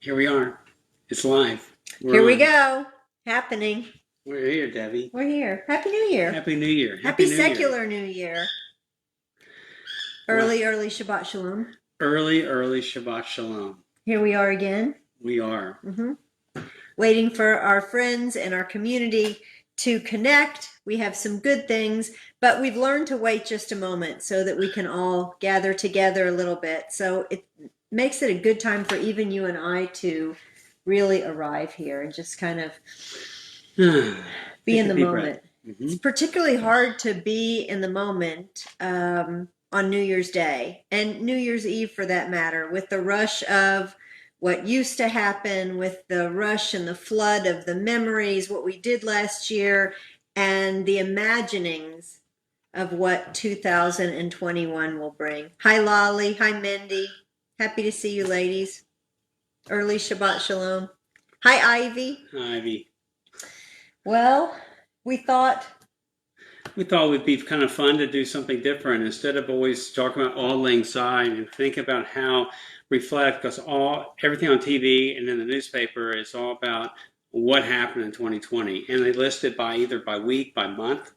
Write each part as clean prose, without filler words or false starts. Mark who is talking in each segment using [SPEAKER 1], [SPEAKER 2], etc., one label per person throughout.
[SPEAKER 1] Here we are. It's live.
[SPEAKER 2] Here
[SPEAKER 1] We're
[SPEAKER 2] we
[SPEAKER 1] on.
[SPEAKER 2] go. Happening.
[SPEAKER 1] We're here, Debbie.
[SPEAKER 2] We're here. Happy New Year.
[SPEAKER 1] Happy New Year. Happy
[SPEAKER 2] Happy
[SPEAKER 1] New Year.
[SPEAKER 2] secular New Year.
[SPEAKER 1] Well,
[SPEAKER 2] Early Shabbat Shalom.
[SPEAKER 1] early Shabbat Shalom.
[SPEAKER 2] Here we are again,
[SPEAKER 1] We are.
[SPEAKER 2] waiting for our friends and our community to connect. We have some good things, but we've learned to wait just a moment so that we can all gather together a little bit. So it makes it a good time for even you and I to really arrive here and just kind of be
[SPEAKER 1] Take
[SPEAKER 2] in
[SPEAKER 1] a
[SPEAKER 2] the
[SPEAKER 1] deep
[SPEAKER 2] moment.
[SPEAKER 1] breath.
[SPEAKER 2] It's particularly hard to be in the moment on New Year's Day and New Year's Eve for that matter, with the rush of what used to happen, with the rush and the flood of the memories, what we did last year, and the imaginings of what 2021 will bring. Hi, Lolly. Hi, Mindy. Happy to see you, ladies. Early Shabbat Shalom. Hi, Ivy.
[SPEAKER 1] Ivy.
[SPEAKER 2] Well, we thought
[SPEAKER 1] We thought it would be kind of fun to do something different instead of always talking about Auld Lang Syne and think about how reflect because everything on TV and in the newspaper is all about what happened in 2020, and they list it by either by week, by month,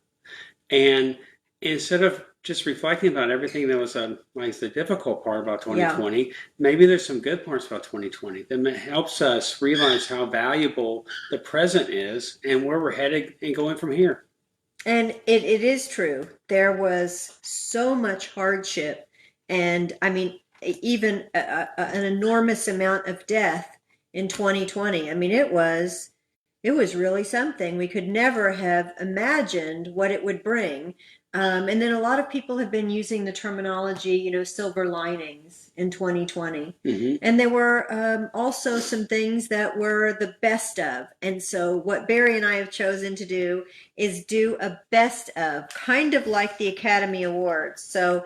[SPEAKER 1] and instead of just reflecting about everything that was like the difficult part about
[SPEAKER 2] yeah.
[SPEAKER 1] 2020, maybe there's some good parts about 2020 that helps us realize how valuable the present is and where we're headed and going from here.
[SPEAKER 2] And it is true. There was so much hardship, and I mean, even an enormous amount of death in 2020. I mean, it was really something. We could never have imagined what it would bring. And then a lot of people have been using the terminology, silver linings in 2020. And there were also some things that were the best of. And so what Barry and I have chosen to do is do a best of, kind of like the Academy Awards. So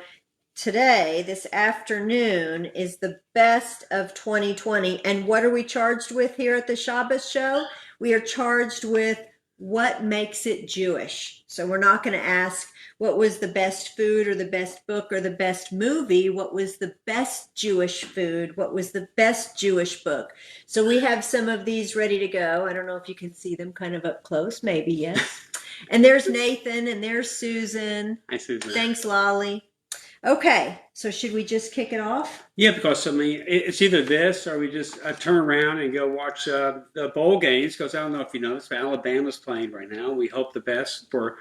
[SPEAKER 2] today, this afternoon, is the best of 2020. And what are we charged with here at the Shabbos show? We are charged with what makes it Jewish. So we're not going to ask what was the best food or the best book or the best movie. What was the best Jewish food? What was the best Jewish book? So we have some of these ready to go. I don't know if you can see them kind of up close. Maybe, yes. And there's Nathan and there's Susan.
[SPEAKER 1] Hi, Susan.
[SPEAKER 2] Thanks, Lolly. Okay, so should we just kick it off?
[SPEAKER 1] Yeah, because I mean, it's either this or we just turn around and go watch the bowl games. Because I don't know if you noticed, but Alabama's playing right now. We hope the best for.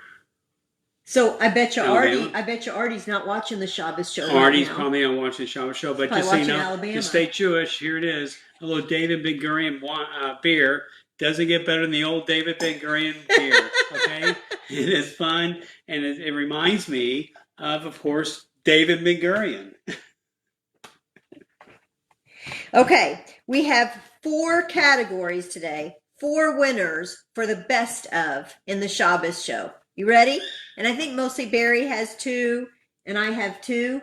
[SPEAKER 2] So I bet you
[SPEAKER 1] Alabama.
[SPEAKER 2] Artie's not watching the Shabbos show.
[SPEAKER 1] Artie's
[SPEAKER 2] right now.
[SPEAKER 1] probably not watching the Shabbos show, but
[SPEAKER 2] Probably
[SPEAKER 1] just so you
[SPEAKER 2] watching
[SPEAKER 1] know,
[SPEAKER 2] Alabama.
[SPEAKER 1] to stay Jewish, here it is. A little David Ben Gurion beer. Doesn't get better than the old David Ben Gurion beer. Okay, it is fun, and it reminds me of course, David Ben Gurion.
[SPEAKER 2] Okay, we have 4 categories today, 4 winners for the best of in the Shabbos show. You ready? And I think mostly Barry has 2, and I have 2.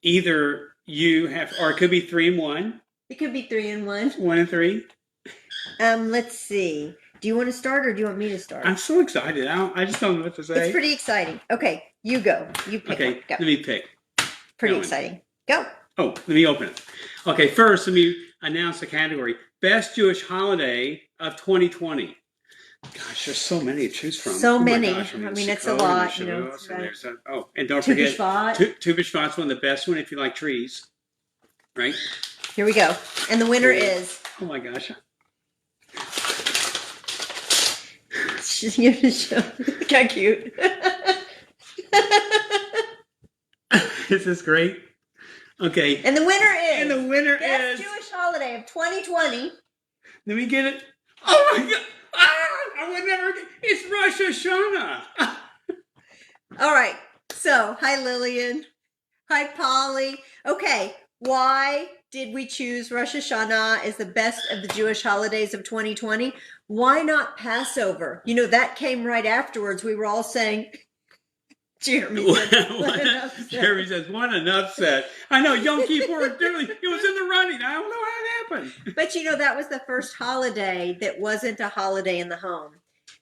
[SPEAKER 1] Either you have, or it could be 3 and 1.
[SPEAKER 2] It could be 3 and 1.
[SPEAKER 1] 1 and 3.
[SPEAKER 2] Let's see. Do you want to start or do you want me to start?
[SPEAKER 1] I'm so excited. I just don't know what to say.
[SPEAKER 2] It's pretty exciting. Okay, you go. You pick.
[SPEAKER 1] Okay,
[SPEAKER 2] Go.
[SPEAKER 1] let me pick.
[SPEAKER 2] Pretty exciting. Go.
[SPEAKER 1] Oh, let me open it. Okay, first let me announce the category. Best Jewish Holiday of 2020. Gosh, there's so many to choose from.
[SPEAKER 2] So many.
[SPEAKER 1] Gosh,
[SPEAKER 2] I mean, it's a lot.
[SPEAKER 1] And and don't
[SPEAKER 2] Tu
[SPEAKER 1] forget,
[SPEAKER 2] B'Shvat.
[SPEAKER 1] Tu B'Shvat's one of the best one if you like trees, right?
[SPEAKER 2] Here we go. And the winner is.
[SPEAKER 1] Oh my gosh.
[SPEAKER 2] Look how cute.
[SPEAKER 1] This is great. Okay.
[SPEAKER 2] And the winner is.
[SPEAKER 1] And the winner
[SPEAKER 2] Best
[SPEAKER 1] is.
[SPEAKER 2] Jewish Holiday of 2020.
[SPEAKER 1] Let me get it. Oh my God. I would never. It's Rosh Hashanah.
[SPEAKER 2] All right. So, hi, Lillian. Hi, Polly. Okay. Why did we choose Rosh Hashanah as the best of the Jewish holidays of 2020? Why not Passover? That came right afterwards. We were all saying, Jeremy
[SPEAKER 1] says, what an upset. I know, Yom Kippur, it was in the running. I don't know how it happened.
[SPEAKER 2] But that was the first holiday that wasn't a holiday in the home.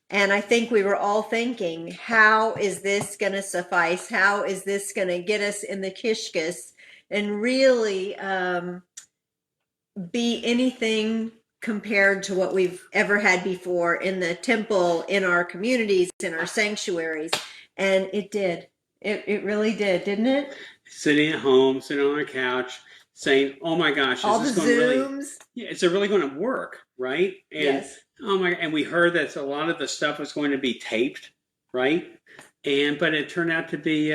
[SPEAKER 2] And I think we were all thinking, how is this going to suffice? How is this going to get us in the kishkis and really be anything compared to what we've ever had before in the temple, in our communities, in our sanctuaries. And it did. It really did, didn't it?
[SPEAKER 1] Sitting at home, sitting on our couch, saying, "Oh my gosh,
[SPEAKER 2] All
[SPEAKER 1] is
[SPEAKER 2] the
[SPEAKER 1] this going to really?
[SPEAKER 2] Zooms.
[SPEAKER 1] Yeah, is it really going to work, right?" And
[SPEAKER 2] Yes.
[SPEAKER 1] oh my, and we heard that a lot of the stuff was going to be taped, right? But it turned out to be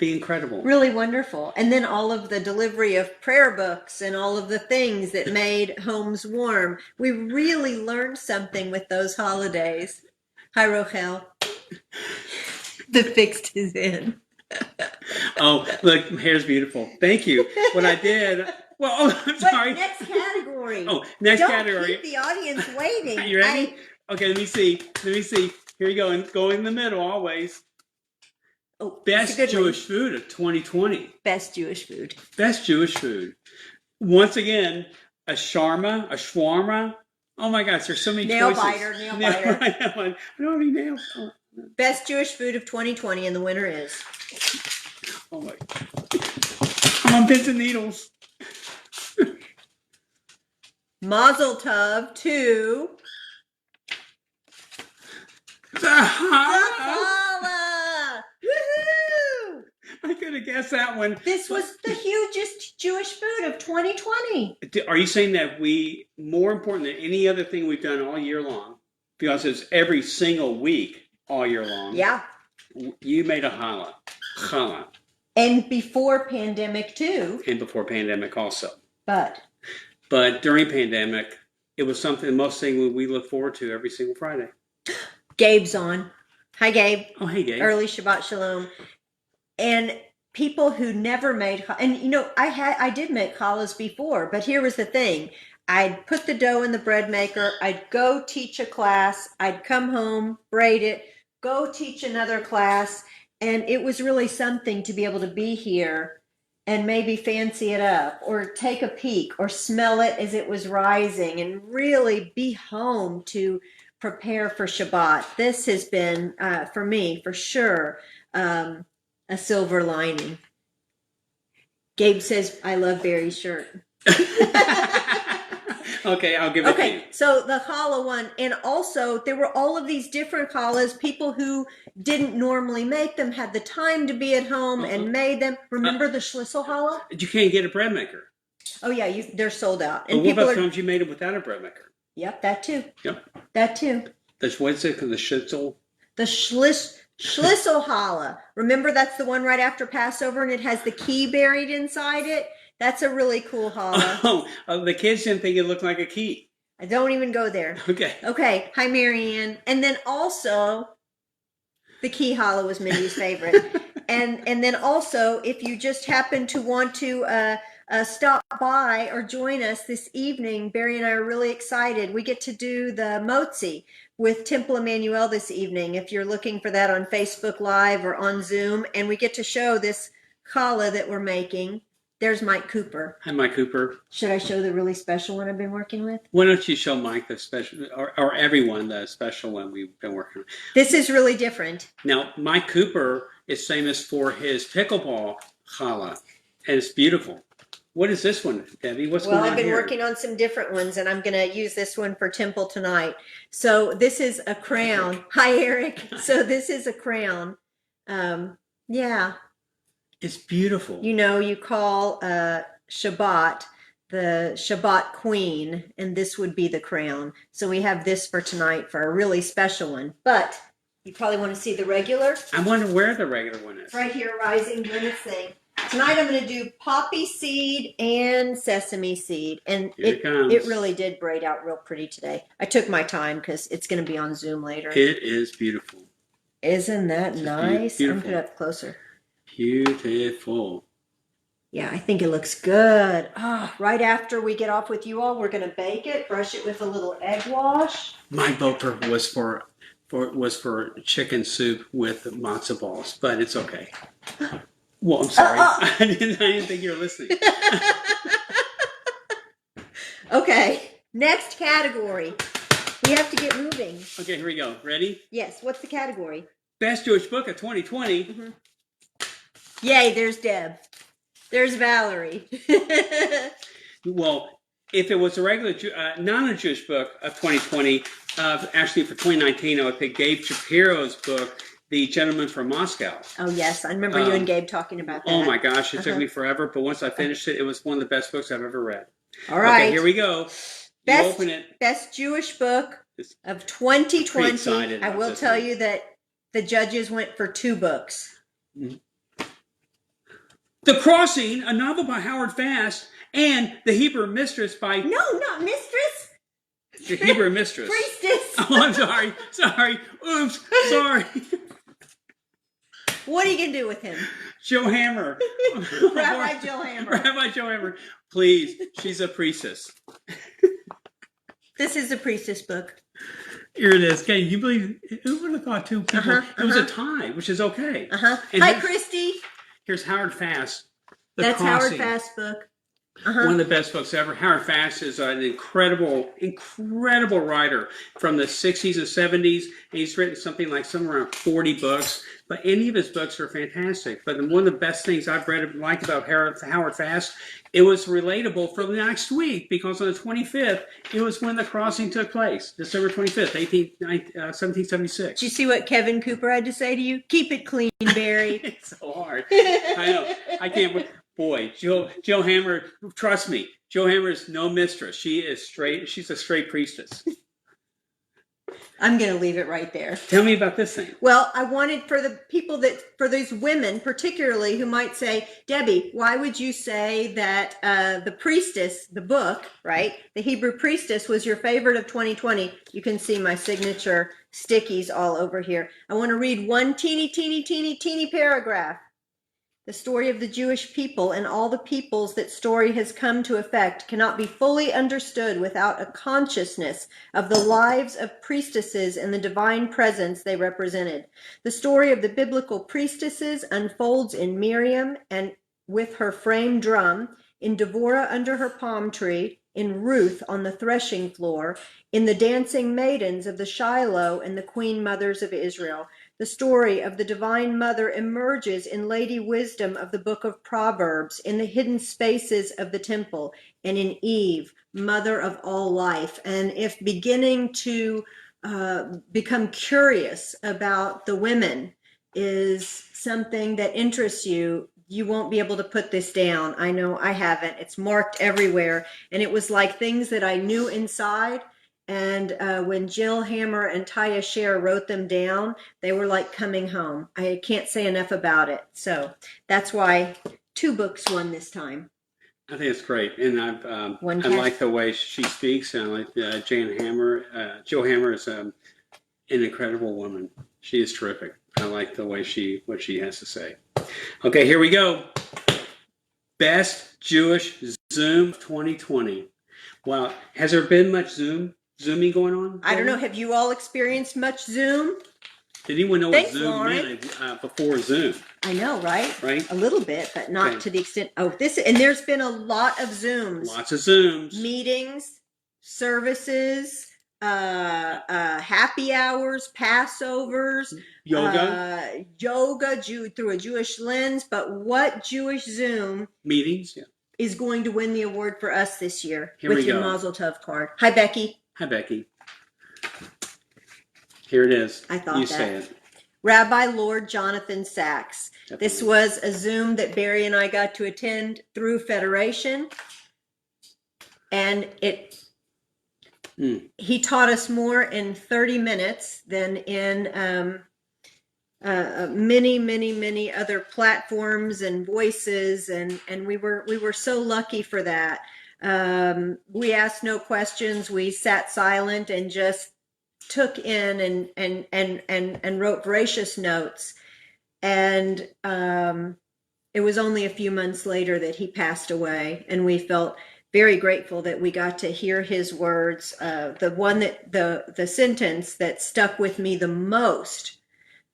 [SPEAKER 1] incredible.
[SPEAKER 2] Really wonderful. And then all of the delivery of prayer books and all of the things that made homes warm. We really learned something with those holidays. Hi, Rochelle. The fixed is in.
[SPEAKER 1] Oh, look, my hair's beautiful. Thank you. What I did. Well, oh, I'm sorry.
[SPEAKER 2] Next category.
[SPEAKER 1] Oh, next
[SPEAKER 2] Don't
[SPEAKER 1] category.
[SPEAKER 2] keep the audience waiting.
[SPEAKER 1] Are you ready? Okay, let me see. Here you go. And go in the middle always. Best Jewish food of 2020.
[SPEAKER 2] Best Jewish food.
[SPEAKER 1] Best Jewish food. Once again, a shawarma. Oh my gosh, there's so many choices.
[SPEAKER 2] Nail biter.
[SPEAKER 1] I don't have any nails. Oh.
[SPEAKER 2] Best Jewish food of 2020, and the winner is.
[SPEAKER 1] Oh my! I'm on pins and needles.
[SPEAKER 2] Mazel tov to
[SPEAKER 1] The
[SPEAKER 2] challah. Woohoo!
[SPEAKER 1] I could have guessed that one.
[SPEAKER 2] This was the hugest Jewish food of 2020.
[SPEAKER 1] Are you saying that more important than any other thing we've done all year long, because it's every single week all year long?
[SPEAKER 2] Yeah.
[SPEAKER 1] You made a challah.
[SPEAKER 2] And before pandemic too.
[SPEAKER 1] And before pandemic also.
[SPEAKER 2] But
[SPEAKER 1] during pandemic, it was something, the most thing we look forward to every single Friday.
[SPEAKER 2] Gabe's on. Hi, Gabe.
[SPEAKER 1] Oh, hey, Gabe.
[SPEAKER 2] Early Shabbat Shalom. And people who never made, and you know, I did make challahs before, but here was the thing. I'd put the dough in the bread maker. I'd go teach a class. I'd come home, braid it, go teach another class. And it was really something to be able to be here and maybe fancy it up or take a peek or smell it as it was rising and really be home to prepare for Shabbat. This has been, for me, for sure, a silver lining. Gabe says, I love Barry's shirt.
[SPEAKER 1] Okay, I'll give it to you.
[SPEAKER 2] Okay, so the challah one, and also there were all of these different challahs. People who didn't normally make them had the time to be at home and made them. Remember the schlissel challah?
[SPEAKER 1] You can't get a bread maker.
[SPEAKER 2] Oh yeah, they're sold out.
[SPEAKER 1] And what about times you made it without a bread maker?
[SPEAKER 2] Yep, that too.
[SPEAKER 1] Yep.
[SPEAKER 2] That too.
[SPEAKER 1] What's it? The schlitzel?
[SPEAKER 2] The schlissel challah. Remember, that's the one right after Passover, and it has the key buried inside it. That's a really cool challah.
[SPEAKER 1] Oh, the kids didn't think it looked like a key.
[SPEAKER 2] I don't even go there.
[SPEAKER 1] Okay.
[SPEAKER 2] Okay. Hi, Marianne. And then also, the key challah was Mindy's favorite. and then also, if you just happen to want to stop by or join us this evening, Barry and I are really excited. We get to do the motzi with Temple Emmanuel this evening. If you're looking for that on Facebook Live or on Zoom, and we get to show this challah that we're making. There's Mike Cooper.
[SPEAKER 1] Hi, Mike Cooper.
[SPEAKER 2] Should I show the really special one I've been working with?
[SPEAKER 1] Why don't you show Mike the special, or everyone the special one we've been working on?
[SPEAKER 2] This is really different.
[SPEAKER 1] Now, Mike Cooper is famous for his pickleball challah, and it's beautiful. What is this one, Debbie? What's going on here?
[SPEAKER 2] Well, I've been working on some different ones, and I'm going to use this one for Temple tonight. So this is a crown. Hi, Eric. So this is a crown. Yeah.
[SPEAKER 1] It's beautiful.
[SPEAKER 2] You know, you call Shabbat the Shabbat queen, and this would be the crown. So we have this for tonight for a really special one. But you probably want to see the regular.
[SPEAKER 1] I wonder where the regular one is.
[SPEAKER 2] Right here, rising, doing its thing. Tonight I'm going to do poppy seed and sesame seed. And it really did braid out real pretty today. I took my time because it's going to be on Zoom later.
[SPEAKER 1] It is beautiful.
[SPEAKER 2] Isn't that nice?
[SPEAKER 1] Beautiful.
[SPEAKER 2] I'm going to put it up closer.
[SPEAKER 1] Beautiful.
[SPEAKER 2] Yeah, I think it looks good. Oh, right after we get off with you all, we're going to bake it, brush it with a little egg wash.
[SPEAKER 1] My voter was for chicken soup with matzo balls, but it's okay. Well, I'm sorry. I didn't think you were listening. Okay,
[SPEAKER 2] next category. We have to get moving.
[SPEAKER 1] Okay, here we go. Ready?
[SPEAKER 2] Yes. What's the category?
[SPEAKER 1] Best Jewish Book of 2020.
[SPEAKER 2] Mm-hmm. Yay, there's Deb. There's Valerie.
[SPEAKER 1] Well, if it was a regular non-Jewish book of 2020, actually for 2019, I would pick Gabe Shapiro's book, The Gentleman from Moscow.
[SPEAKER 2] Oh, yes. I remember you and Gabe talking about that.
[SPEAKER 1] Oh my gosh, it took me forever, but once I finished it, it was one of the best books I've ever read.
[SPEAKER 2] All right.
[SPEAKER 1] Okay, here we go. You open it.
[SPEAKER 2] Best Jewish book of 2020. I will tell you that the judges went for 2 books.
[SPEAKER 1] The Crossing, a novel by Howard Fast, and The Hebrew Mistress by...
[SPEAKER 2] No, not Mistress.
[SPEAKER 1] The Hebrew Mistress.
[SPEAKER 2] Priestess.
[SPEAKER 1] Oh, I'm sorry. Sorry. Oops. Sorry.
[SPEAKER 2] What are you going to do with him?
[SPEAKER 1] Joe Hammer.
[SPEAKER 2] Rabbi Joe Hammer.
[SPEAKER 1] Rabbi Joe Hammer. Please. She's a priestess.
[SPEAKER 2] This is a priestess book.
[SPEAKER 1] Here it is. Can you believe? Who would have thought 2 people? It was a tie, which is okay.
[SPEAKER 2] Hi, Christy.
[SPEAKER 1] Here's Howard Fast.
[SPEAKER 2] That's Crossing. Howard Fast's book.
[SPEAKER 1] One of the best books ever. Howard Fast is an incredible writer from the 60s and 70s. And he's written something like somewhere around 40 books. But any of his books are fantastic. But one of the best things I've read like about Howard Fast, it was relatable for the next week because on the 25th, it was when the crossing took place. December 25th, 1776.
[SPEAKER 2] Did you see what Kevin Cooper had to say to you? Keep it clean, Barry.
[SPEAKER 1] It's so hard. I know. I can't... Boy, Joe Hammer, trust me, Joe Hammer is no mistress. She is straight. She's a straight priestess.
[SPEAKER 2] I'm going to leave it right there.
[SPEAKER 1] Tell me about this thing.
[SPEAKER 2] Well, I wanted for the people for these women particularly who might say, Debbie, why would you say that the priestess, the book, right, the Hebrew priestess was your favorite of 2020? You can see my signature stickies all over here. I want to read one teeny paragraph. The story of the Jewish people and all the peoples that story has come to affect cannot be fully understood without a consciousness of the lives of priestesses and the divine presence they represented. The story of the biblical priestesses unfolds in Miriam and with her frame drum, in Devorah under her palm tree, in Ruth on the threshing floor, in the dancing maidens of the Shiloh and the queen mothers of Israel. The story of the Divine Mother emerges in Lady Wisdom of the Book of Proverbs, in the hidden spaces of the temple, and in Eve, Mother of all life. And if beginning to become curious about the women is something that interests you, you won't be able to put this down. I know I haven't. It's marked everywhere. And it was like things that I knew inside. And when Jill Hammer and Taya Scher wrote them down, they were like coming home. I can't say enough about it. So that's why 2 books won this time.
[SPEAKER 1] I think it's great. And I like the way she speaks. And I like Jane Hammer. Jill Hammer is an incredible woman. She is terrific. I like the way what she has to say. Okay, here we go. Best Jewish Zoom 2020. Wow. Has there been much Zooming going on?
[SPEAKER 2] I don't know. Have you all experienced much Zoom?
[SPEAKER 1] Did anyone know what Zoom meant before Zoom?
[SPEAKER 2] I know, right?
[SPEAKER 1] Right.
[SPEAKER 2] A little bit, but not to the extent. Oh, and there's been a lot of Zooms.
[SPEAKER 1] Lots of Zooms.
[SPEAKER 2] Meetings, services, happy hours, Passovers,
[SPEAKER 1] yoga,
[SPEAKER 2] through a Jewish lens. But what Jewish Zoom
[SPEAKER 1] meetings
[SPEAKER 2] is going to win the award for us this year
[SPEAKER 1] with
[SPEAKER 2] your Mazel Tov card? Hi, Becky.
[SPEAKER 1] Hi, Becky. Here it is.
[SPEAKER 2] I thought
[SPEAKER 1] you say it.
[SPEAKER 2] Rabbi Lord Jonathan Sachs.
[SPEAKER 1] Definitely.
[SPEAKER 2] This was a Zoom that Barry and I got to attend through Federation. And he taught us more in 30 minutes than in many other platforms and voices. And we were so lucky for that. We asked no questions. We sat silent and just took in and wrote voracious notes. And it was only a few months later that he passed away, and we felt very grateful that we got to hear his words. The sentence that stuck with me the most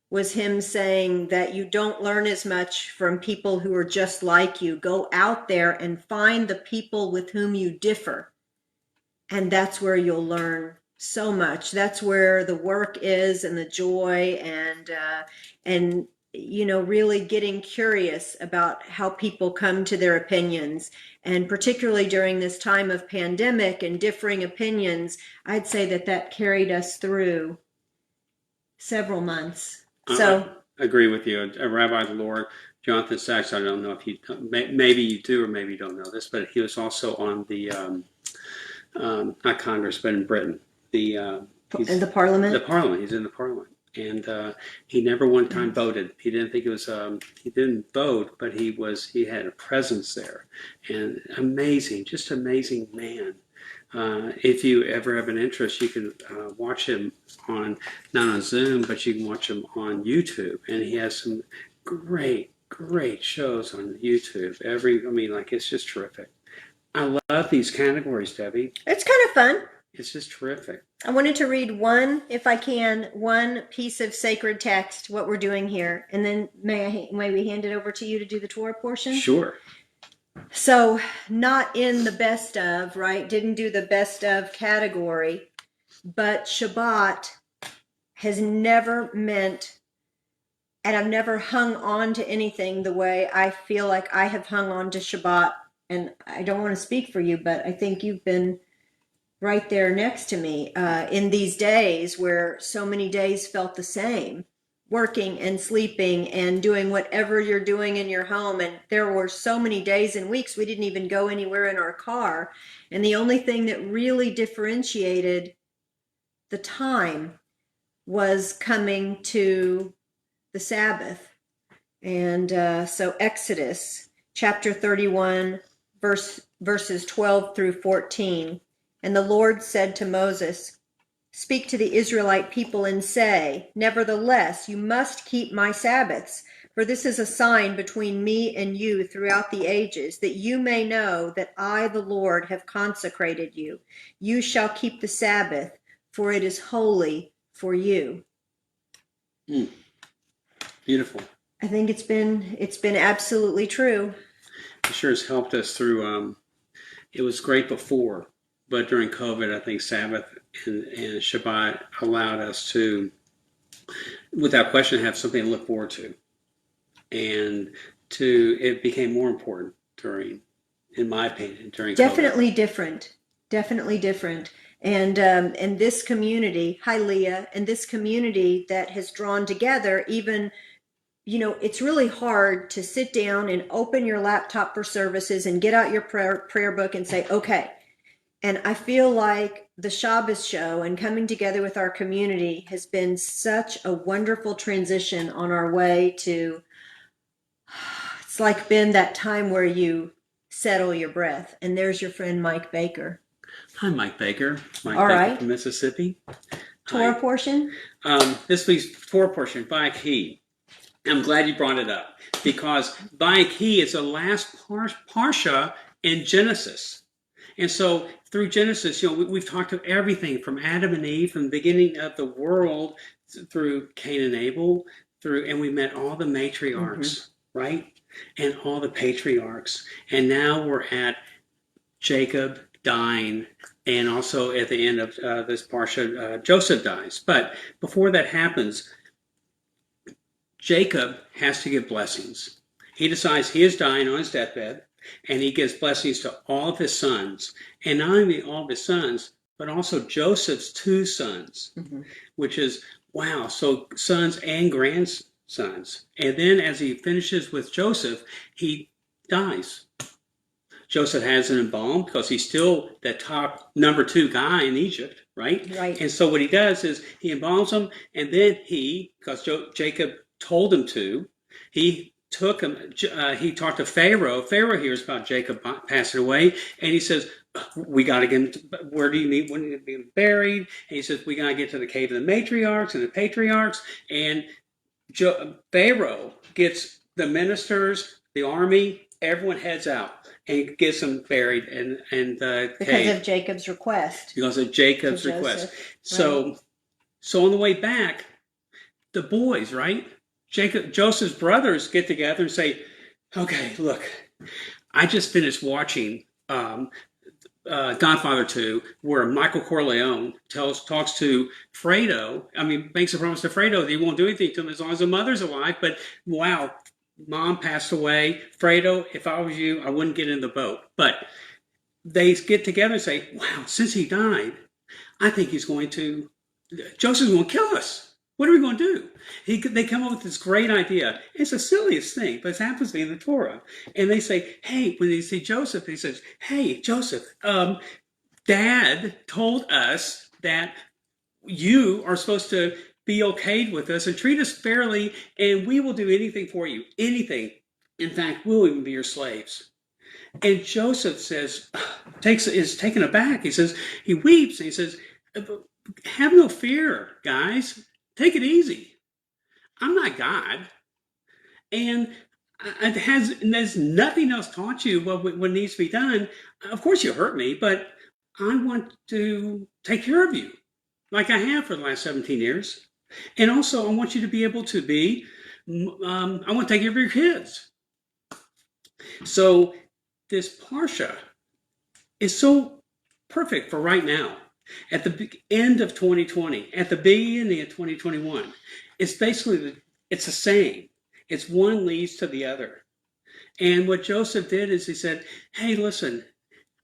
[SPEAKER 2] was him saying that you don't learn as much from people who are just like you. Go out there and find the people with whom you differ, and that's where you'll learn so much. That's where the work is, and the joy, and really getting curious about how people come to their opinions. And particularly during this time of pandemic and differing opinions, I'd say that carried us through several months. So
[SPEAKER 1] I agree with you. Rabbi of the Lord, Jonathan Sachs, I don't know if you, maybe you do or maybe you don't know this, but he was also on the, not Congress, but in Britain,
[SPEAKER 2] in the Parliament?
[SPEAKER 1] The Parliament. He's in the Parliament. And he never one time voted. He didn't think it was, he didn't vote, but he had a presence there. And amazing, just amazing man. If you ever have an interest, you can watch him not on Zoom, but you can watch him on YouTube. And he has some great shows on YouTube. It's just terrific. I love these categories, Debbie.
[SPEAKER 2] It's kind of fun.
[SPEAKER 1] It's just terrific.
[SPEAKER 2] I wanted to read one piece of sacred text, what we're doing here, and then may we hand it over to you to do the Torah portion?
[SPEAKER 1] Sure.
[SPEAKER 2] So, not in the best of, right? Didn't do the best of category, but Shabbat has never meant, and I've never hung on to anything the way I feel like I have hung on to Shabbat. And I don't want to speak for you, but I think you've been right there next to me in these days where so many days felt the same, working and sleeping and doing whatever you're doing in your home. And there were so many days and weeks we didn't even go anywhere in our car. And the only thing that really differentiated the time was coming to the Sabbath. And so Exodus chapter 31, verses 12 through 14. And the Lord said to Moses, "Speak to the Israelite people and say, 'Nevertheless, you must keep my Sabbaths, for this is a sign between me and you throughout the ages, that you may know that I, the Lord, have consecrated you. You shall keep the Sabbath, for it is holy for you.'"
[SPEAKER 1] Beautiful.
[SPEAKER 2] I think it's been absolutely true.
[SPEAKER 1] It sure has helped us through. It was great before, but during COVID, I think Sabbath and Shabbat allowed us to, without question, have something to look forward to, and it became more important in my opinion, during
[SPEAKER 2] definitely
[SPEAKER 1] COVID.
[SPEAKER 2] Definitely different. And this community, hi Leah, and this community that has drawn together, even. It's really hard to sit down and open your laptop for services and get out your prayer book and say, okay. And I feel like the Shabbos show and coming together with our community has been such a wonderful transition on our way to, it's like been that time where you settle your breath. And there's your friend Mike Baker.
[SPEAKER 1] Hi, Mike Baker. Mike
[SPEAKER 2] All
[SPEAKER 1] Baker
[SPEAKER 2] right.
[SPEAKER 1] from Mississippi.
[SPEAKER 2] Torah
[SPEAKER 1] Hi.
[SPEAKER 2] portion?
[SPEAKER 1] This week's Torah portion, Vayikhi. I'm glad you brought it up, because Vayikhi is the last parsha in Genesis. And so through Genesis, we've talked of everything from Adam and Eve, from the beginning of the world through Cain and Abel, and we met all the matriarchs, right? And all the patriarchs. And now we're at Jacob dying, and also at the end of this parsha, Joseph dies. But before that happens, Jacob has to give blessings. He decides he is dying on his deathbed, and he gives blessings to all of his sons. And not only all of his sons, but also Joseph's two sons, which is, wow, so sons and grandsons. And then as he finishes with Joseph, he dies. Joseph has an embalmed because he's still the top number 2 guy in Egypt, right?
[SPEAKER 2] Right.
[SPEAKER 1] And so what he does is he embalms him, and then because Jacob told him to, he took him, he talked to Pharaoh. Pharaoh hears about Jacob passing away, and he says, we got to get him, where do you need, when to be buried? And he says, we got to get to the cave of the matriarchs and the patriarchs. And Pharaoh gets the ministers, the army, everyone heads out and gets them buried in the
[SPEAKER 2] because
[SPEAKER 1] cave.
[SPEAKER 2] of Jacob's request.
[SPEAKER 1] Because of Jacob's request.
[SPEAKER 2] Right.
[SPEAKER 1] So on the way back, the boys, right? Joseph's brothers get together and say, okay, look, I just finished watching Godfather 2, where Michael Corleone talks to Fredo. I mean, makes a promise to Fredo that he won't do anything to him as long as the mother's alive. But wow, mom passed away. Fredo, if I was you, I wouldn't get in the boat. But they get together and say, wow, since he died, I think Joseph's going to kill us. What are we going to do? They come up with this great idea. It's the silliest thing, but it happens to be in the Torah. And they say, hey, when they see Joseph, he says, hey, Joseph, Dad told us that you are supposed to be okay with us and treat us fairly, and we will do anything for you. Anything. In fact, we'll even be your slaves. And Joseph is taken aback. He weeps, and he says, have no fear, guys. Take it easy. I'm not God. And there's nothing else taught you what needs to be done. Of course you hurt me, but I want to take care of you like I have for the last 17 years. And also I want you to be able to I want to take care of your kids. So this Parsha is so perfect for right now. At the end of 2020, at the beginning of 2021, it's basically, it's a saying. It's one leads to the other. And what Joseph did is he said, hey, listen,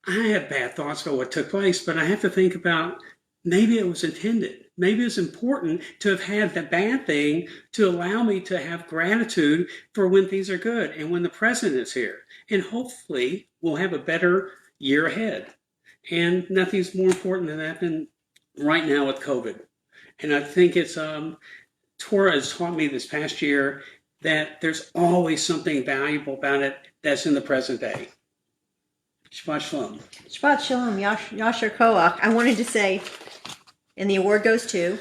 [SPEAKER 1] I have bad thoughts about what took place, but I have to think about maybe it was intended. Maybe it's important to have had the bad thing to allow me to have gratitude for when things are good and when the present is here. And hopefully we'll have a better year ahead. And nothing's more important than that than right now with COVID. And I think it's Torah has taught me this past year that there's always something valuable about it that's in the present day. Shabbat Shalom.
[SPEAKER 2] Shabbat Shalom, Yasher Koach. I wanted to say, and the award goes to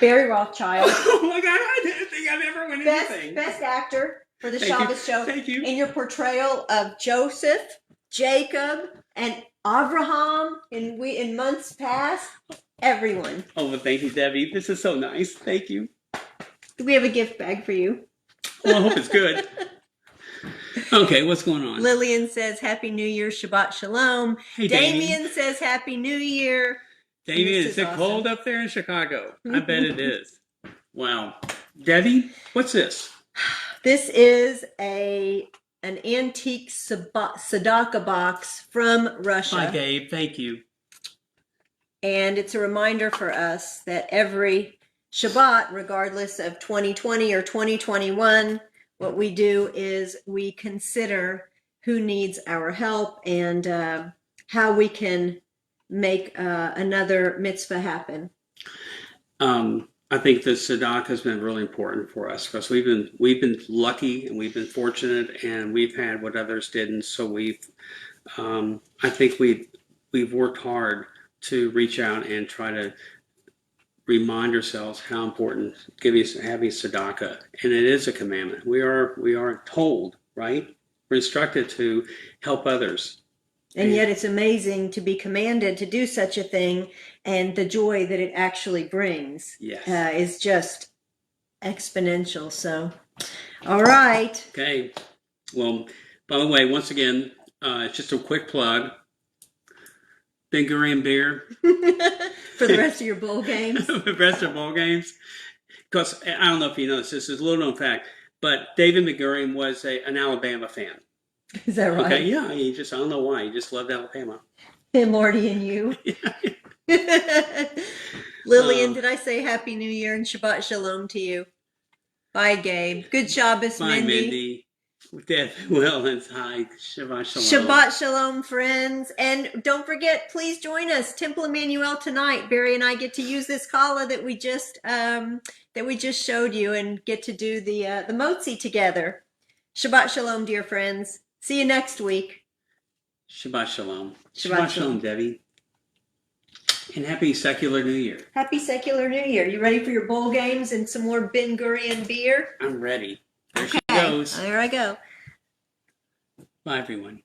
[SPEAKER 2] Barry Rothschild.
[SPEAKER 1] Oh my God, I didn't think I'd ever win anything.
[SPEAKER 2] Best actor for the
[SPEAKER 1] Thank
[SPEAKER 2] Shabbos
[SPEAKER 1] you.
[SPEAKER 2] show.
[SPEAKER 1] Thank you.
[SPEAKER 2] In your portrayal of Joseph, Jacob, and Abraham in months past. Everyone.
[SPEAKER 1] Oh, well, thank you, Debbie. This is so nice. Thank you.
[SPEAKER 2] We have a gift bag for you.
[SPEAKER 1] Well, I hope it's good. Okay, what's going on?
[SPEAKER 2] Lillian says Happy New Year, Shabbat Shalom.
[SPEAKER 1] Hey,
[SPEAKER 2] Damien says Happy New Year.
[SPEAKER 1] Damien, is it cold up there in Chicago? I bet it is. Wow. Debbie, what's this?
[SPEAKER 2] This is an antique tzedakah box from Russia.
[SPEAKER 1] Hi, Gabe. Thank you.
[SPEAKER 2] And it's a reminder for us that every Shabbat, regardless of 2020 or 2021, what we do is we consider who needs our help and how we can make another mitzvah happen.
[SPEAKER 1] I think the tzedakah has been really important for us because we've been lucky and we've been fortunate and we've had what others didn't. So I think we've worked hard to reach out and try to remind ourselves how important having tzedakah, and it is a commandment. We are told, right? We're instructed to help others.
[SPEAKER 2] And yet it's amazing to be commanded to do such a thing, and the joy that it actually brings is just exponential. So, all right.
[SPEAKER 1] Okay. Well, by the way, once again, just a quick plug. Ben Gurion beer.
[SPEAKER 2] For the rest of your bowl games.
[SPEAKER 1] For the rest of bowl games. Because I don't know if you know this is a little known fact, but David McGurion was an Alabama fan.
[SPEAKER 2] Is that right?
[SPEAKER 1] Okay, yeah. I don't know why. He just loved Alabama.
[SPEAKER 2] And Marty and you. Lillian, did I say Happy New Year and Shabbat Shalom to you? Bye, Gabe. Good Shabbos,
[SPEAKER 1] Bye,
[SPEAKER 2] Mindy.
[SPEAKER 1] Well, and hi. Shabbat Shalom.
[SPEAKER 2] Shabbat Shalom, friends. And don't forget, please join us, Temple Emmanuel tonight. Barry and I get to use this challah that we just showed you and get to do the motzi together. Shabbat Shalom, dear friends. See you next week.
[SPEAKER 1] Shabbat Shalom. Shabbat Shalom, Debbie. And happy secular New Year.
[SPEAKER 2] Happy secular New Year. You ready for your bowl games and some more Ben Gurion beer?
[SPEAKER 1] I'm ready. There she goes.
[SPEAKER 2] There I go.
[SPEAKER 1] Bye, everyone.